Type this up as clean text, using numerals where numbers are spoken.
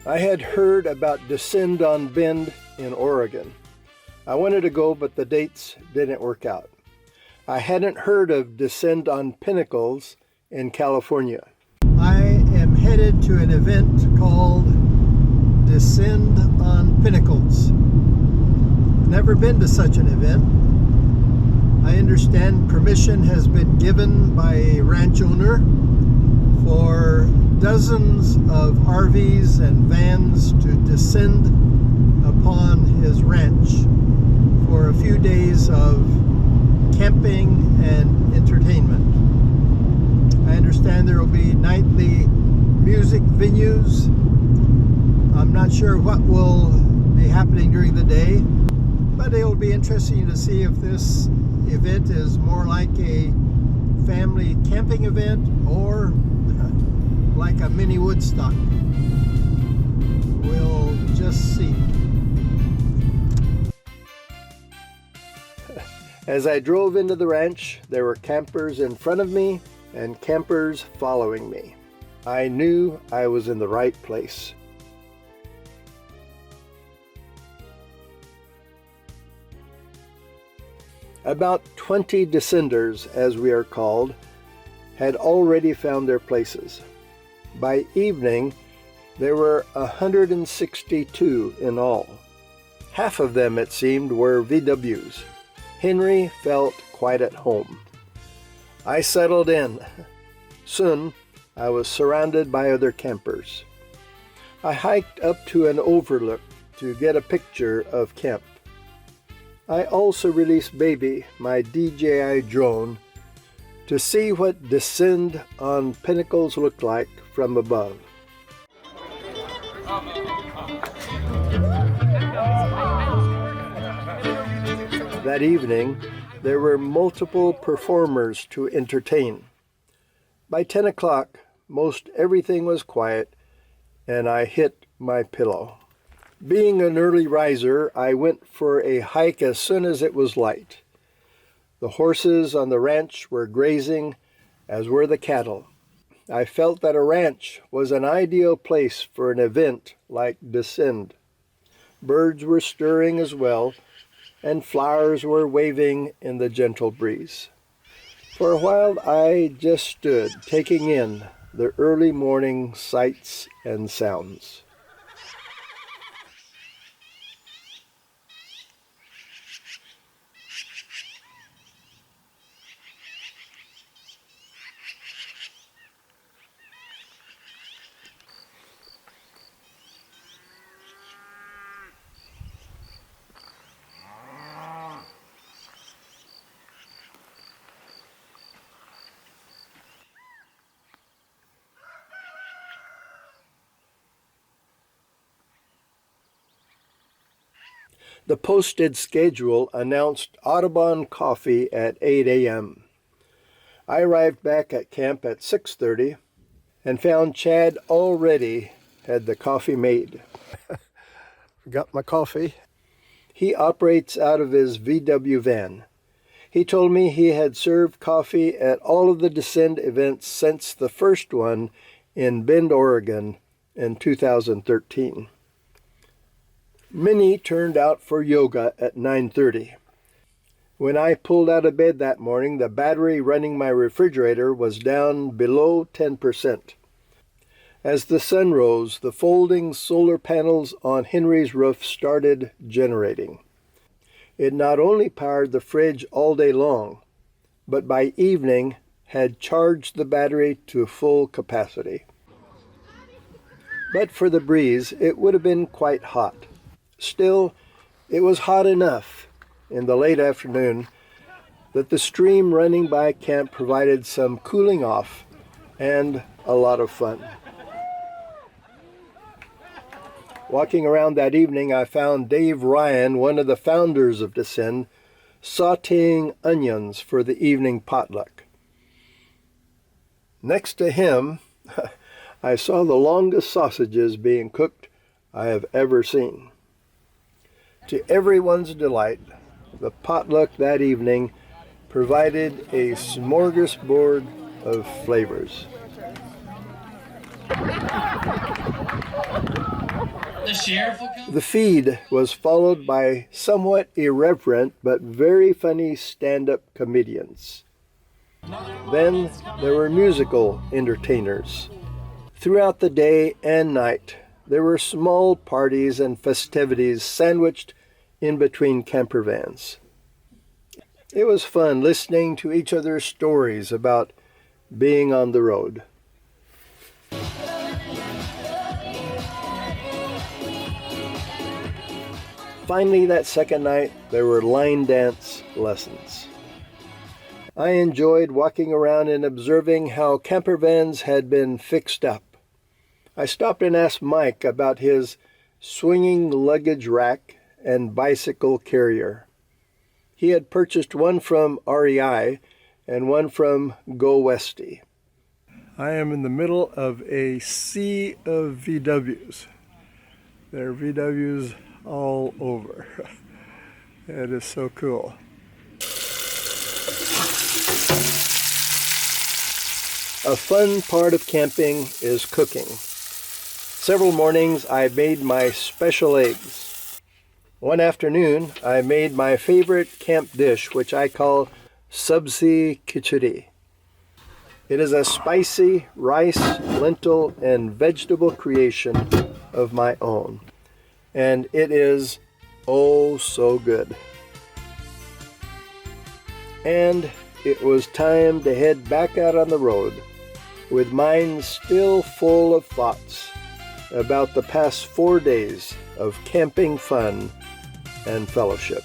I had heard about Descend on Bend in Oregon. I wanted to go, but the dates didn't work out. I hadn't heard of Descend on Pinnacles in California. I am headed to an event called Descend on Pinnacles. Never been to such an event. I understand permission has been given by a ranch owner for dozens of RVs and vans to descend upon his ranch for a few days of camping and entertainment. I understand there will be nightly music venues. I'm not sure what will be happening during the day, but it will be interesting to see if this event is more like a family camping event or like a mini Woodstock. We'll just see. As I drove into the ranch, there were campers in front of me and campers following me. I knew I was in the right place. About 20 descenders, as we are called, had already found their places. By evening, there were 162 in all. Half of them, it seemed, were VWs. Henry felt quite at home. I settled in. Soon, I was surrounded by other campers. I hiked up to an overlook to get a picture of camp. I also released Baby, my DJI drone, to see what Descend on Pinnacles looked like from above. That evening, there were multiple performers to entertain. By 10 o'clock, most everything was quiet, and I hit my pillow. Being an early riser, I went for a hike as soon as it was light. The horses on the ranch were grazing, as were the cattle. I felt that a ranch was an ideal place for an event like Descend. Birds were stirring as well, and flowers were waving in the gentle breeze. For a while I just stood, taking in the early morning sights and sounds. The posted schedule announced Audubon coffee at 8 a.m. I arrived back at camp at 6:30 and found Chad already had the coffee made. Forgot my coffee. He operates out of his VW van. He told me he had served coffee at all of the Descend events since the first one in Bend, Oregon in 2013. Minnie turned out for yoga at 9:30. When I pulled out of bed that morning, the battery running my refrigerator was down below 10%. As the sun rose, the folding solar panels on Henry's roof started generating. It not only powered the fridge all day long, but by evening had charged the battery to full capacity. But for the breeze, it would have been quite hot. Still, it was hot enough in the late afternoon that the stream running by camp provided some cooling off and a lot of fun. Walking around that evening, I found Dave Ryan, one of the founders of Descend, sautéing onions for the evening potluck. Next to him, I saw the longest sausages being cooked I have ever seen. To everyone's delight, the potluck that evening provided a smorgasbord of flavors. The feed was followed by somewhat irreverent but very funny stand-up comedians. Then there were musical entertainers. Throughout the day and night, there were small parties and festivities sandwiched in between camper vans. It was fun listening to each other's stories about being on the road. Finally, that second night, there were line dance lessons. I enjoyed walking around and observing how camper vans had been fixed up. I stopped and asked Mike about his swinging luggage rack and bicycle carrier. He had purchased one from REI and one from Go Westy. I am in the middle of a sea of VWs. There are VWs all over. It is so cool. A fun part of camping is cooking. Several mornings I made my special eggs. One afternoon I made my favorite camp dish, which I call sabzi khichdi. It is a spicy rice, lentil, and vegetable creation of my own. And it is oh so good. And it was time to head back out on the road, with mind still full of thoughts about the past 4 days of camping fun and fellowship.